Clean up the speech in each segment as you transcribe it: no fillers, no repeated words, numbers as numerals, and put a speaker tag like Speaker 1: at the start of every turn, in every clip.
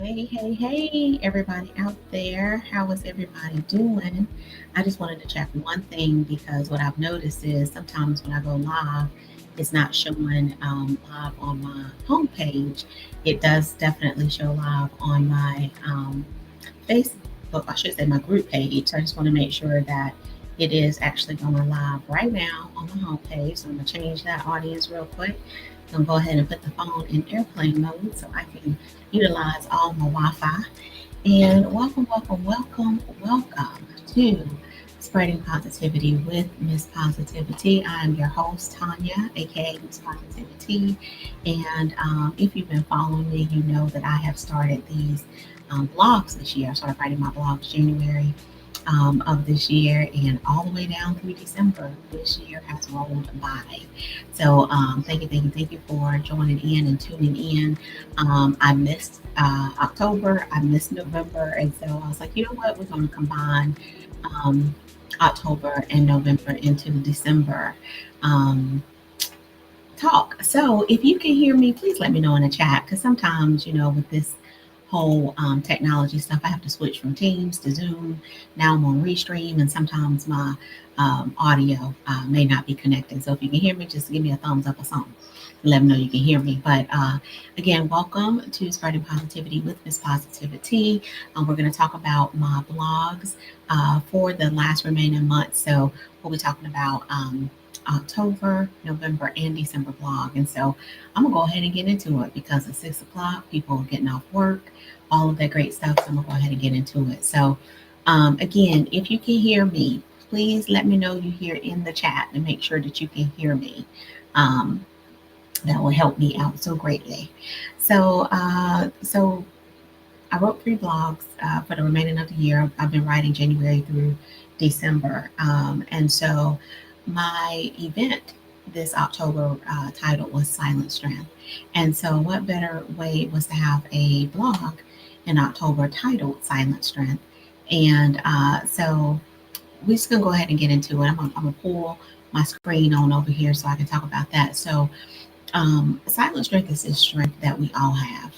Speaker 1: Hey, everybody out there. How is everybody doing? I just wanted to check one thing because what I've noticed is sometimes when I go live, it's not showing live on my homepage. It does definitely show live on my Facebook, I should say my group page. So I just want to make sure that it is actually going live right now on the homepage. So I'm going to change that audience real quick. I'm going to go ahead and put the phone in airplane mode so I can utilize all my Wi-Fi. And welcome to Spreading Positivity with Miss Positivity. I'm your host, Tanya, aka Miss Positivity. And if you've been following me, you know that I have started these blogs this year. I started writing my blogs January of this year, and all the way down through December this year has rolled by. So thank you for joining in and tuning in. I missed October, I missed November, and so I was like, you know what, we're going to combine um, October and November into the December um, talk. So if you can hear me, please let me know in the chat because sometimes, with this whole technology stuff, I have to switch from Teams to Zoom. Now I'm on Restream, and sometimes my audio may not be connected. So if you can hear me, just give me a thumbs up or something. Let me know you can hear me. But again, welcome to Spreading Positivity with Miss Positivity. We're going to talk about my blogs for the last remaining month. So we'll be talking about October, November, and December blog. And so I'm gonna go ahead and get into it because it's 6 o'clock, people are getting off work, all of that great stuff. So I'm gonna go ahead and get into it. So again, if you can hear me, please let me know you hear in the chat and make sure that you can hear me. Um, that will help me out so greatly. So I wrote 3 blogs for the remaining of the year. I've been writing January through December. And so my event this October title was Silent Strength. And so, what better way was to have a blog in October titled Silent Strength? And so, we're just going to go ahead and get into it. I'm going to pull my screen on over here so I can talk about that. So, silent strength is a strength that we all have.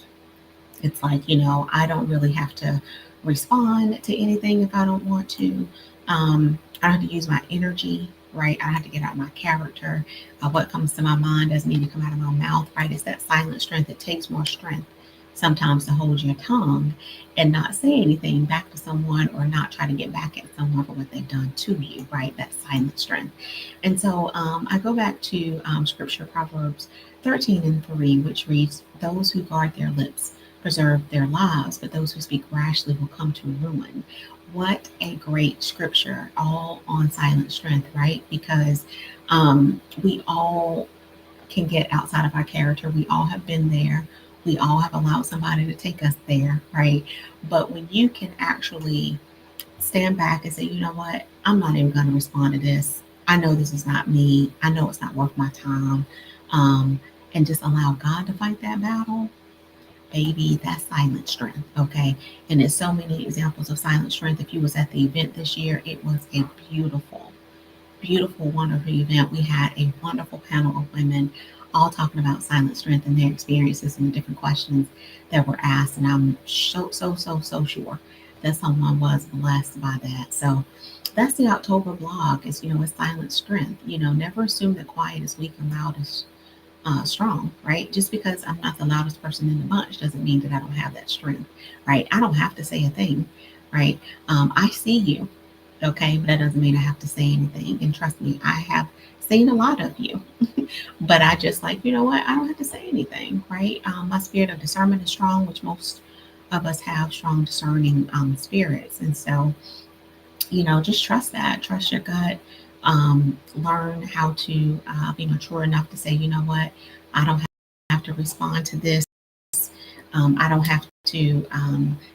Speaker 1: It's like, I don't really have to respond to anything if I don't want to. I don't have to use my energy, right? I don't have to get out my character. What comes to my mind doesn't need to come out of my mouth, right? It's that silent strength. It takes more strength sometimes to hold your tongue and not say anything back to someone or not try to get back at someone for what they've done to you, right? That silent strength. And so I go back to scripture, Proverbs 13:3, which reads, "Those who guard their lips preserve their lives, but those who speak rashly will come to ruin." What a great scripture, all on silent strength, right? Because we all can get outside of our character. We all have been there. We all have allowed somebody to take us there, right? But when you can actually stand back and say, you know what, I'm not even going to respond to this. I know this is not me. I know it's not worth my time. Um, and just allow God to fight that battle, baby, that's silent strength. Okay. And there's so many examples of silent strength. If you was at the event this year, it was a beautiful, wonderful event. We had a wonderful panel of women all talking about silent strength and their experiences and the different questions that were asked. And I'm so sure that someone was blessed by that. So that's the October blog. It's silent strength. Never assume that quiet is weak and loud is strong, right? Just because I'm not the loudest person in the bunch doesn't mean that I don't have that strength, right? I don't have to say a thing, right? I see you, okay, but that doesn't mean I have to say anything. And trust me, I have seen a lot of you, but I just like, you know what? I don't have to say anything, right? My spirit of discernment is strong, which most of us have strong discerning spirits, and so just trust that. Trust your gut. Learn how to be mature enough to say, you know what, I don't have to respond to this. I don't have to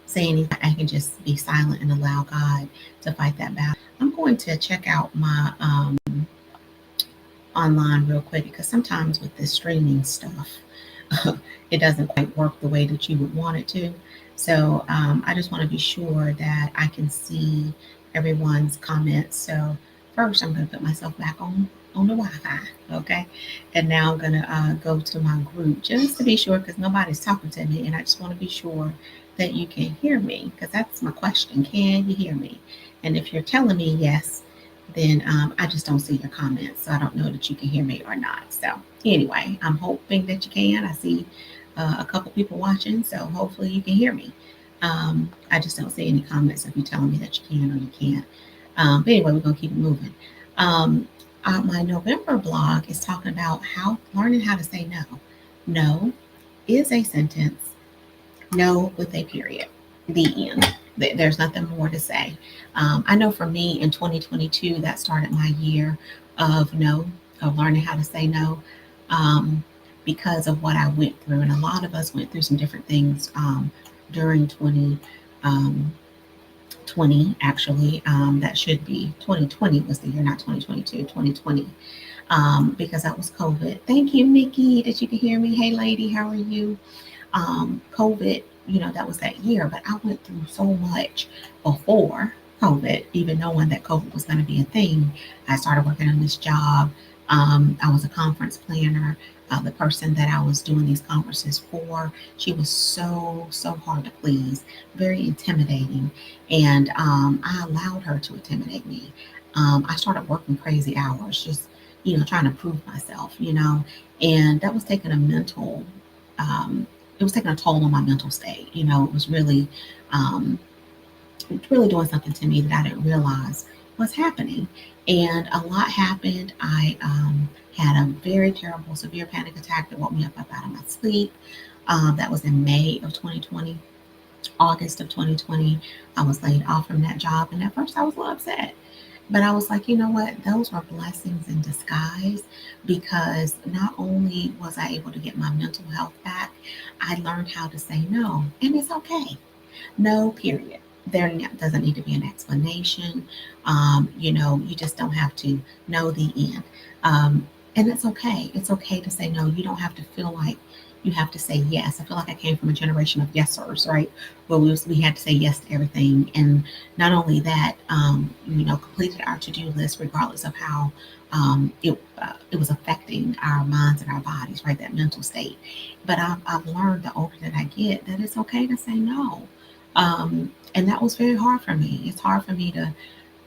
Speaker 1: say anything. I can just be silent and allow God to fight that battle. I'm going to check out my online real quick because sometimes with this streaming stuff, it doesn't quite work the way that you would want it to. So I just want to be sure that I can see everyone's comments. So first, I'm going to put myself back on. on the Wi-Fi. Okay, and now I'm gonna go to my group just to be sure because nobody's talking to me, and I just want to be sure that you can hear me because that's my question. Can you hear me? And if you're telling me yes, then I just don't see your comments, so I don't know that you can hear me or not. So anyway, I'm hoping that you can. I see a couple people watching, so hopefully you can hear me. I just don't see any comments if you're telling me that you can or you can't. But anyway, we're gonna keep it moving. Um, my November blog is talking about how learning how to say no. No is a sentence. No with a period. The end. There's nothing more to say. I know for me in 2022, that started my year of no, of learning how to say no, um, because of what I went through. And a lot of us went through some different things during 2020, actually. That should be 2020 was the year, not 2022, 2020, because that was COVID. Thank you, Nikki, that you can hear me. Hey, lady, how are you? COVID, that was that year, but I went through so much before COVID, even knowing that COVID was going to be a thing. I started working on this job. I was a conference planner. The person that I was doing these conferences for, she was so hard to please, very intimidating. And I allowed her to intimidate me. I started working crazy hours, just, trying to prove myself, and that was taking a mental, um, it was taking a toll on my mental state. It was um, really doing something to me that I didn't realize was happening. And a lot happened. I had a very terrible, severe panic attack that woke me up out of my sleep. That was in May of 2020. August of 2020, I was laid off from that job. And at first, I was a little upset. But I was like, you know what? Those were blessings in disguise because not only was I able to get my mental health back, I learned how to say no. And it's okay. No, period. There doesn't need to be an explanation. You just don't have to know the end. And it's okay. It's okay to say no. You don't have to feel like you have to say yes. I feel like I came from a generation of yesers, right? Where we had to say yes to everything. And not only that, completed our to-do list regardless of how it was affecting our minds and our bodies, right? That mental state. But I've learned the older that I get that it's okay to say no. And that was very hard for me. It's hard for me to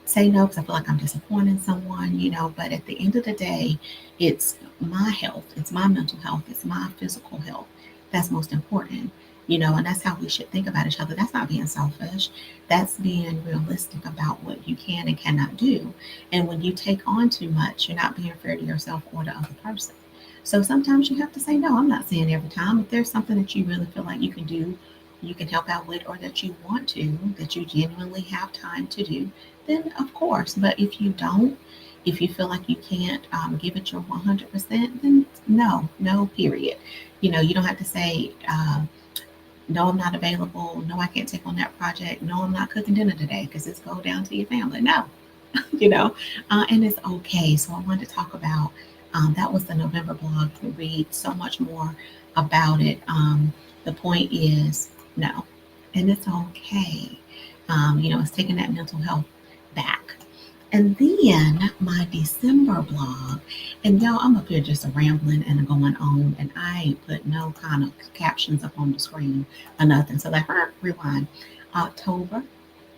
Speaker 1: say no because I feel like I'm disappointing someone, but at the end of the day, it's my health, it's my mental health, it's my physical health that's most important, and that's how we should think about each other. That's not being selfish, that's being realistic about what you can and cannot do. And when you take on too much, you're not being fair to yourself or the other person. So sometimes you have to say no. I'm not saying every time. If there's something that you really feel like you can do, you can help out with, or that you want to, that you genuinely have time to do, then of course. But if you don't, if you feel like you can't give it your 100%, then no, no, period. You don't have to say, no, I'm not available. No, I can't take on that project. No, I'm not cooking dinner today because it's go down to your family. No, you know, and it's okay. So I wanted to talk about that was the November blog. You can read so much more about it. The point is no, and it's okay. It's taking that mental health back. And then my December blog, and y'all, I'm up here just rambling and going on, and I ain't put no kind of captions up on the screen or nothing. So like, rewind. October,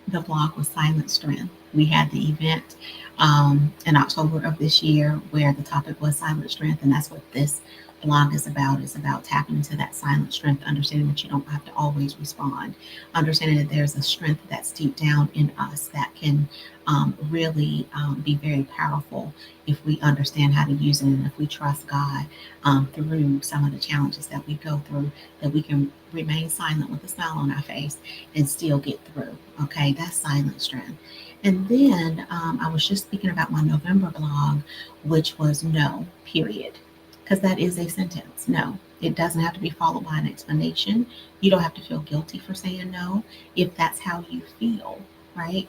Speaker 1: the blog was Silent Strength. We had the event in October of this year where the topic was silent strength, and that's what this blog is about. It's about tapping into that silent strength, understanding that you don't have to always respond, understanding that there's a strength that's deep down in us that can really be very powerful if we understand how to use it and if we trust God through some of the challenges that we go through, that we can remain silent with a smile on our face and still get through. Okay, that's silent strength. And then I was just speaking about my November blog, which was no, period. Because that is a sentence. No, it doesn't have to be followed by an explanation. You don't have to feel guilty for saying no if that's how you feel, right?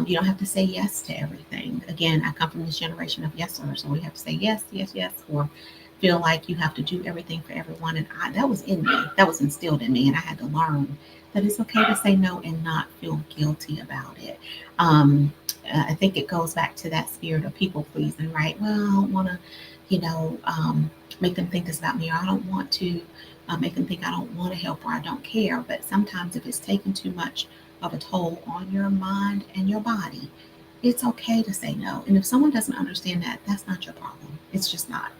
Speaker 1: You don't have to say yes to everything. Again, I come from this generation of yesers, so we have to say yes, yes, yes, or feel like you have to do everything for everyone. And that was in me, that was instilled in me, and I had to learn that it's okay to say no and not feel guilty about it. Um, I think it goes back to that spirit of people pleasing, right? Well, I don't want to, you know, make them think this about me, or I don't want to make them think I don't want to help or I don't care. But sometimes, if it's taking too much of a toll on your mind and your body, it's okay to say no. And if someone doesn't understand that, that's not your problem. It's just not.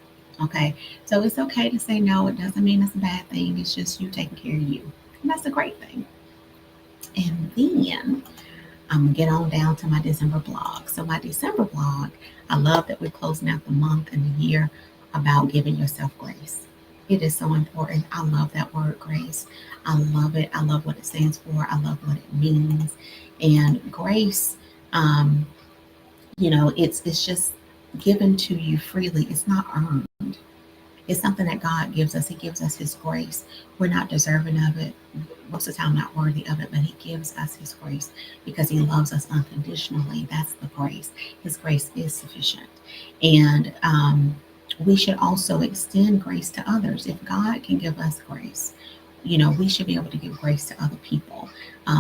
Speaker 1: Okay. So it's okay to say no. It doesn't mean it's a bad thing. It's just you taking care of you. And that's a great thing. And then I'm gonna get on down to my December blog. So my December blog, I love that we're closing out the month and the year about giving yourself grace. It is so important. I love that word grace. I love it. I love what it stands for. I love what it means. And grace, um, it's just given to you freely. It's not earned. It's something that God gives us. He gives us His grace. We're not deserving of it. Most of the time, not worthy of it, but He gives us His grace because He loves us unconditionally. That's the grace. His grace is sufficient. And we should also extend grace to others. If God can give us grace, we should be able to give grace to other people.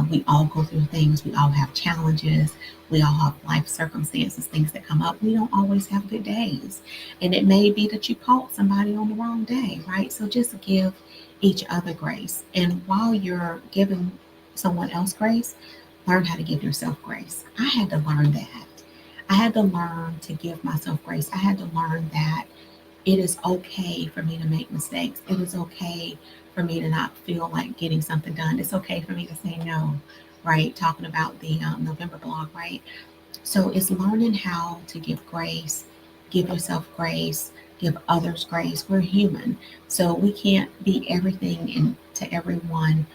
Speaker 1: We all go through things. We all have challenges. We all have life circumstances, things that come up. We don't always have good days. And it may be that you caught somebody on the wrong day, right? So just give each other grace. And while you're giving someone else grace, learn how to give yourself grace. I had to learn that. I had to learn to give myself grace. I had to learn that it is okay for me to make mistakes. It is okay for me to not feel like getting something done. It's okay for me to say no, right? Talking about the November blog, right? So it's learning how to give grace, give yourself grace, give others grace. We're human, so we can't be everything to everyone,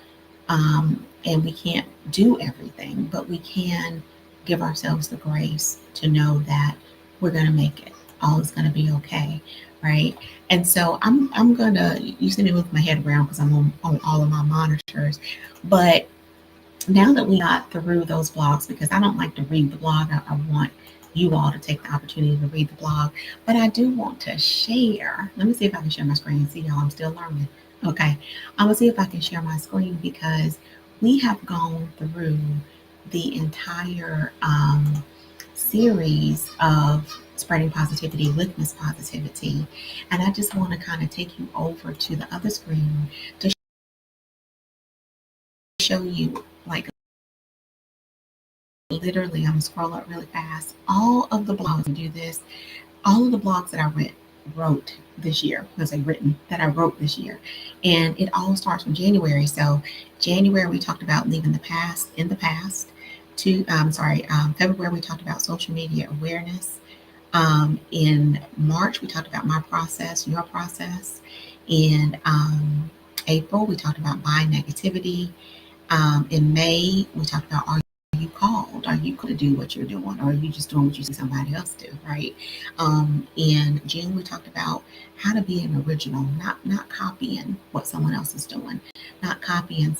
Speaker 1: and we can't do everything, but we can give ourselves the grace to know that we're going to make it. All is going to be okay, right? And so I'm gonna see me move my head around because I'm on all of my monitors, but now that we got through those blogs, because I don't like to read the blog, I want you all to take the opportunity to read the blog, but I do want to share. Let me see if I can share my screen. See, y'all, I'm still learning. Okay, I'm gonna see if I can share my screen because we have gone through the entire series of spreading positivity with Miss Positivity, and I just want to kind of take you over to the other screen to show you, like, literally, I'm gonna scroll up really fast. All of the blogs do this. All of the blogs that I wrote this year, was a written that I wrote this year, and it all starts from January. So January we talked about leaving the past in the past. February we talked about social media awareness. In March we talked about my process, your process. In April we talked about buying negativity. In May, we talked about, are you called? Are you going to do what you're doing? Or are you just doing what you see somebody else do, right? In June, we talked about how to be an original, not copying what someone else is doing, not copying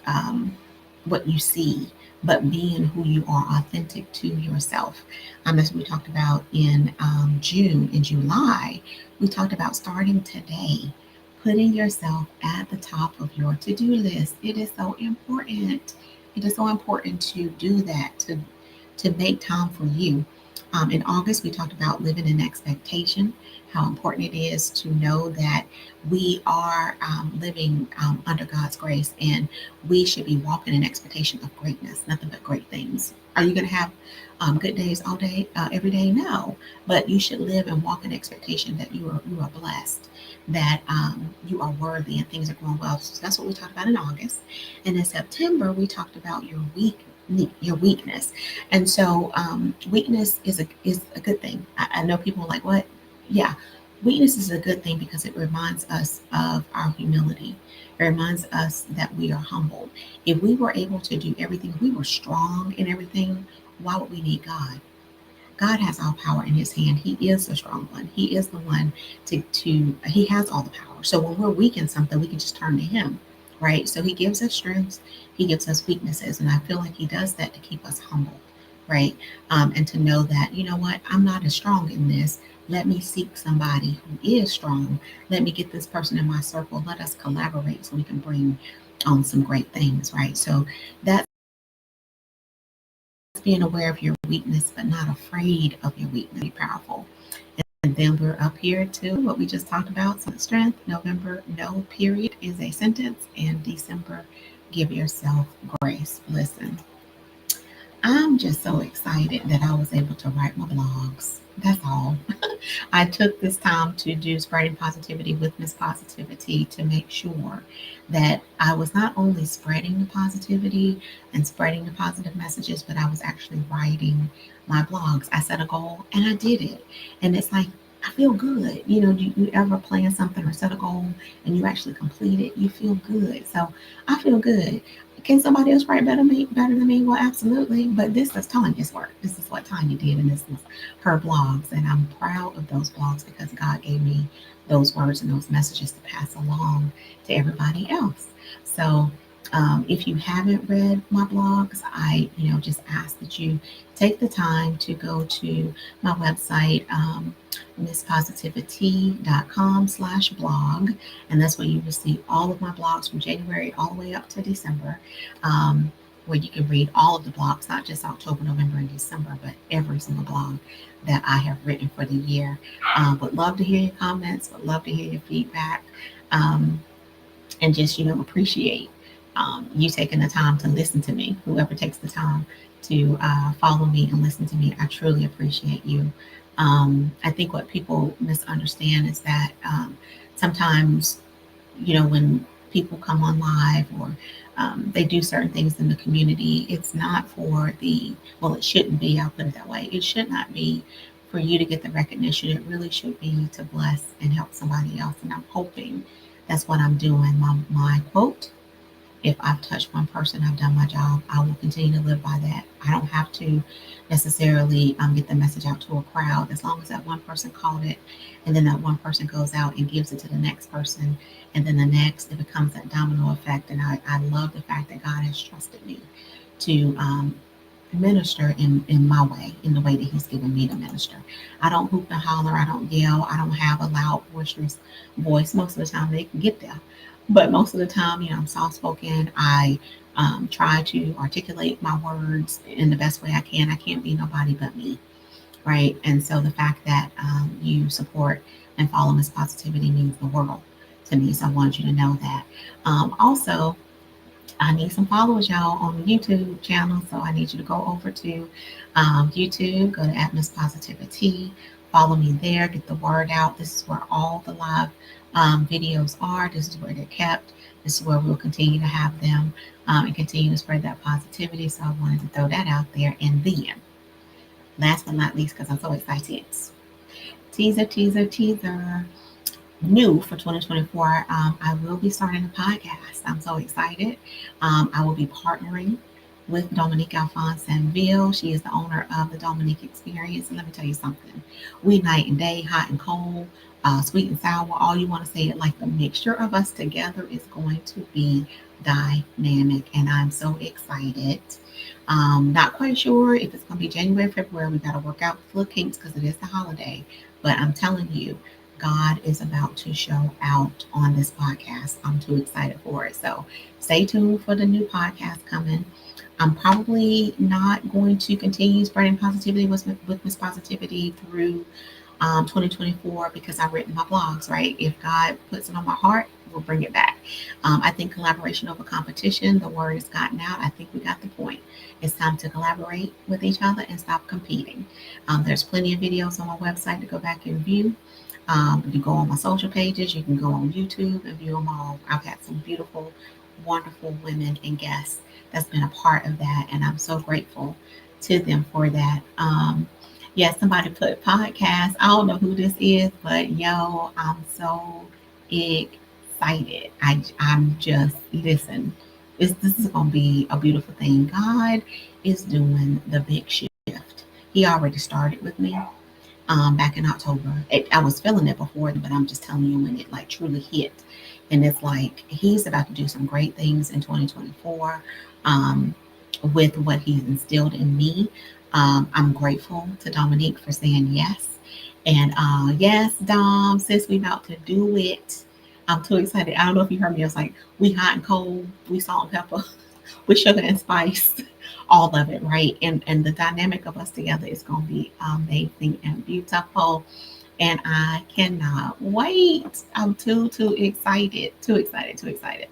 Speaker 1: um, what you see, but being who you are, authentic to yourself. As we talked about in June. In July, we talked about starting today, putting yourself at the top of your to-do list. It is so important. It is so important to do that, to make time for you. In August, we talked about living in expectation, how important it is to know that we are living under God's grace, and we should be walking in expectation of greatness, nothing but great things. Are you going to have good days all day, every day? No, but you should live and walk in expectation that you are blessed, that you are worthy, and things are going well. So that's what we talked about in August. And in September, we talked about your weakness. And so weakness is a good thing. I know people are like, what? Yeah, weakness is a good thing because it reminds us of our humility. It reminds us that we are humble. If we were able to do everything, if we were strong in everything, why would we need God? God has all power in his hand. He is the strong one. He is the one he has all the power. So when we're weak in something, we can just turn to him, right? So he gives us strengths, he gives us weaknesses. And I feel like he does that to keep us humble, right? And to know that, you know what, I'm not as strong in this. Let me seek somebody who is strong. Let me get this person in my circle. Let us collaborate so we can bring on some great things, right? So that's being aware of your weakness, but not afraid of your weakness. Be powerful. And then we're up here to what we just talked about. So strength, November, no period is a sentence. And December, give yourself grace. Listen, I'm just so excited that I was able to write my blogs. That's all. I took this time to do spreading positivity with Miss Positivity to make sure that I was not only spreading the positivity and spreading the positive messages, but I was actually writing my blogs. I set a goal and I did it. And it's like, I feel good. You ever plan something or set a goal and you actually complete it, you feel good. So I feel good. Can somebody else write better than me? Well, absolutely. But this is Tanya's work. This is what Tanya did, and this is her blogs. And I'm proud of those blogs because God gave me those words and those messages to pass along to everybody else. So if you haven't read my blogs, I just ask that you take the time to go to my website, misspositivity.com/blog, and that's where you will see all of my blogs from January all the way up to December, where you can read all of the blogs, not just October, November, and December, but every single blog that I have written for the year. Would love to hear your comments, would love to hear your feedback, and just, appreciate you taking the time to listen to me. Whoever takes the time to follow me and listen to me, I truly appreciate you. I think what people misunderstand is that sometimes, when people come on live or they do certain things in the community, it's not for well, it shouldn't be, I'll put it that way. It should not be for you to get the recognition. It really should be to bless and help somebody else. And I'm hoping that's what I'm doing. My quote: if I've touched one person, I've done my job. I will continue to live by that. I don't have to necessarily get the message out to a crowd. As long as that one person caught it, and then that one person goes out and gives it to the next person, and then the next, it becomes that domino effect. And I love the fact that God has trusted me to minister in my way, in the way that He's given me to minister. I don't hoop and holler. I don't yell. I don't have a loud, boisterous voice. Most of the time, they can get there. But most of the time, I'm soft spoken. I try to articulate my words in the best way I can. I can't be nobody but me, right? And so the fact that you support and follow Miss Positivity means the world to me. So I want you to know that. Also, I need some followers, y'all, on the YouTube channel. So I need you to go over to YouTube, go to @Miss Positivity, follow me there, get the word out. This is where all the live videos are. This is where they're kept. This is where we'll continue to have them and continue to spread that positivity. So I wanted to throw that out there. And then, last but not least, because I'm so excited, teaser. New for 2024, I will be starting a podcast. I'm so excited. I will be partnering with Dominique Alphonse Sanville. She is the owner of the Dominique Experience. And let me tell you something. We night and day, hot and cold, sweet and sour, all you want to say it, like the mixture of us together is going to be dynamic. And I'm so excited. Not quite sure if it's going to be January, February. We got to work out the kinks because it is the holiday. But I'm telling you, God is about to show out on this podcast. I'm too excited for it. So stay tuned for the new podcast coming. I'm probably not going to continue spreading positivity with Miss Positivity through 2024 because I've written my blogs, right? If God puts it on my heart, we'll bring it back. I think collaboration over competition, the word has gotten out. I think we got the point. It's time to collaborate with each other and stop competing. There's plenty of videos on my website to go back and view. You go on my social pages, you can go on YouTube and view them all. I've had some beautiful, wonderful women and guests that's been a part of that, and I'm so grateful to them for that. Yeah, somebody put podcast. I don't know who this is, but yo, I'm so excited. I'm just, listen. This is gonna be a beautiful thing. God is doing the big shift. He already started with me. Back in October. I was feeling it before, but I'm just telling you when it like truly hit. And it's like He's about to do some great things in 2024 with what He's instilled in me. I'm grateful to Dominique for saying yes. And yes, Dom, sis, we about to do it. I'm too excited. I don't know if you heard me. I was like, we hot and cold, we salt and pepper, we sugar and spice. all of it, right? And the dynamic of us together is going to be amazing and beautiful. And I cannot wait. I'm too excited, too excited, too excited.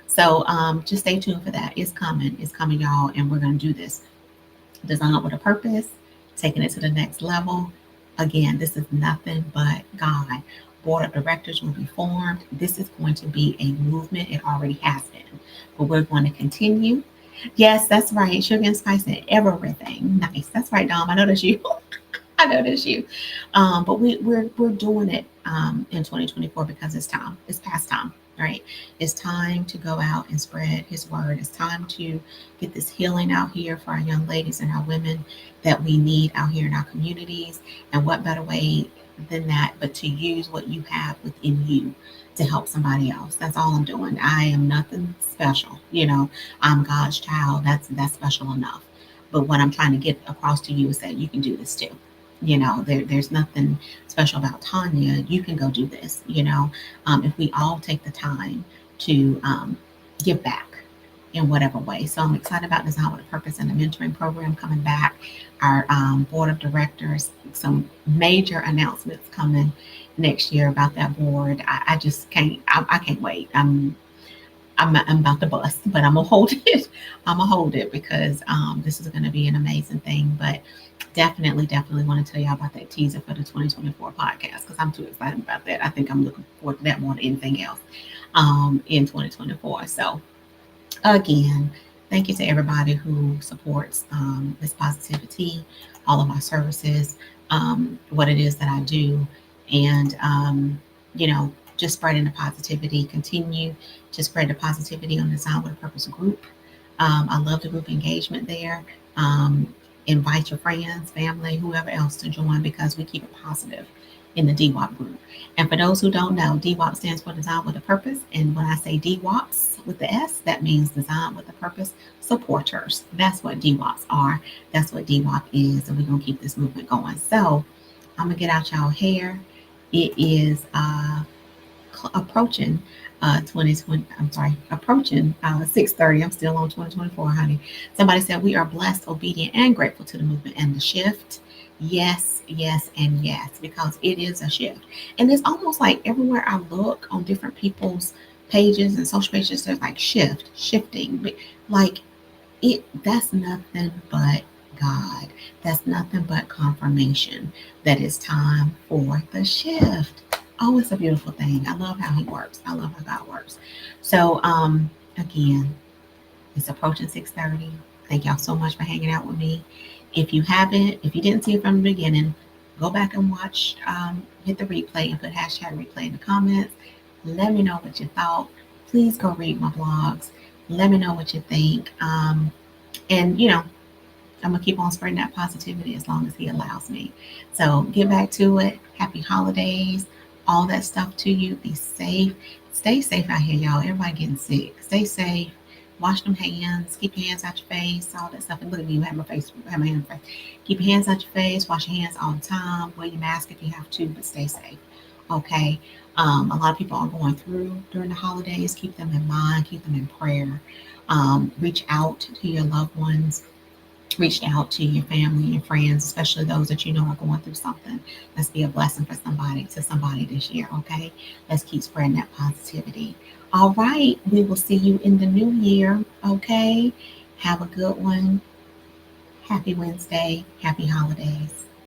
Speaker 1: So just stay tuned for that. It's coming, y'all, and we're gonna do this. Design with a purpose, taking it to the next level. Again, this is nothing but God. Board of directors will be formed. This is going to be a movement. It already has been, but we're going to continue. Yes, that's right. Sugar and spice and everything. Nice. That's right, Dom. I know that's you. I know that's you. But we're doing it in 2024 because it's time. It's past time, right? It's time to go out and spread His word. It's time to get this healing out here for our young ladies and our women that we need out here in our communities. And what better way than that, but to use what you have within you to help somebody else. That's all I'm doing. I am nothing special. I'm God's child. That's special enough. But what I'm trying to get across to you is that you can do this too. There's nothing special about Tanya. You can go do this. If we all take the time to give back in whatever way. So I'm excited about Design with a Purpose and the mentoring program coming back. Our board of directors, some major announcements coming next year about that board. I just can't. I can't wait. I'm about to bust, but I'm gonna hold it. I'm gonna hold it because this is gonna be an amazing thing. But definitely want to tell y'all about that teaser for the 2024 podcast because I'm too excited about that. I think I'm looking forward to that more than anything else in 2024. So again, thank you to everybody who supports this Positivi-T, all of my services, what it is that I do, and just spreading the positivity. Continue to spread the positivity on the Design with a Purpose group. I love the group engagement there. Invite your friends, family, whoever else to join because we keep it positive in the DWAP group. And for those who don't know, DWAP stands for Design with a Purpose. And when I say DWAPs with the S, that means Design with a Purpose supporters. That's what DWAPs are. That's what DWAP is. And we're going to keep this movement going. So I'm going to get out y'all hair. It is approaching 2020. I'm sorry, approaching 6:30. I'm still on 2024, honey. Somebody said we are blessed, obedient, and grateful to the movement and the shift. Yes, yes, and yes, because it is a shift. And it's almost like everywhere I look on different people's pages and social pages, there's like shifting. Like that's nothing but God. That's nothing but confirmation that it's time for the shift. Oh, it's a beautiful thing. I love how He works. I love how God works. So again, it's approaching 6:30. Thank y'all so much for hanging out with me. If you didn't see it from the beginning, go back and watch, hit the replay and put hashtag replay in the comments. Let me know what you thought. Please go read my blogs. Let me know what you think. And I'm gonna keep on spreading that positivity as long as He allows me. So get back to it. Happy holidays, all that stuff to you. Be safe. Stay safe out here, y'all. Everybody getting sick. Stay safe. Wash them hands. Keep your hands out your face. All that stuff. And look at me. You have my face. Have my hand in my face. Keep your hands out your face. Wash your hands all the time. Wear your mask if you have to, but stay safe. Okay. A lot of people are going through during the holidays. Keep them in mind. Keep them in prayer. Reach out to your loved ones. Reach out to your family and friends, especially those that you know are going through something. Let's be a blessing for somebody this year, okay? Let's keep spreading that positivity. All right, we will see you in the new year, okay? Have a good one. Happy Wednesday. Happy holidays.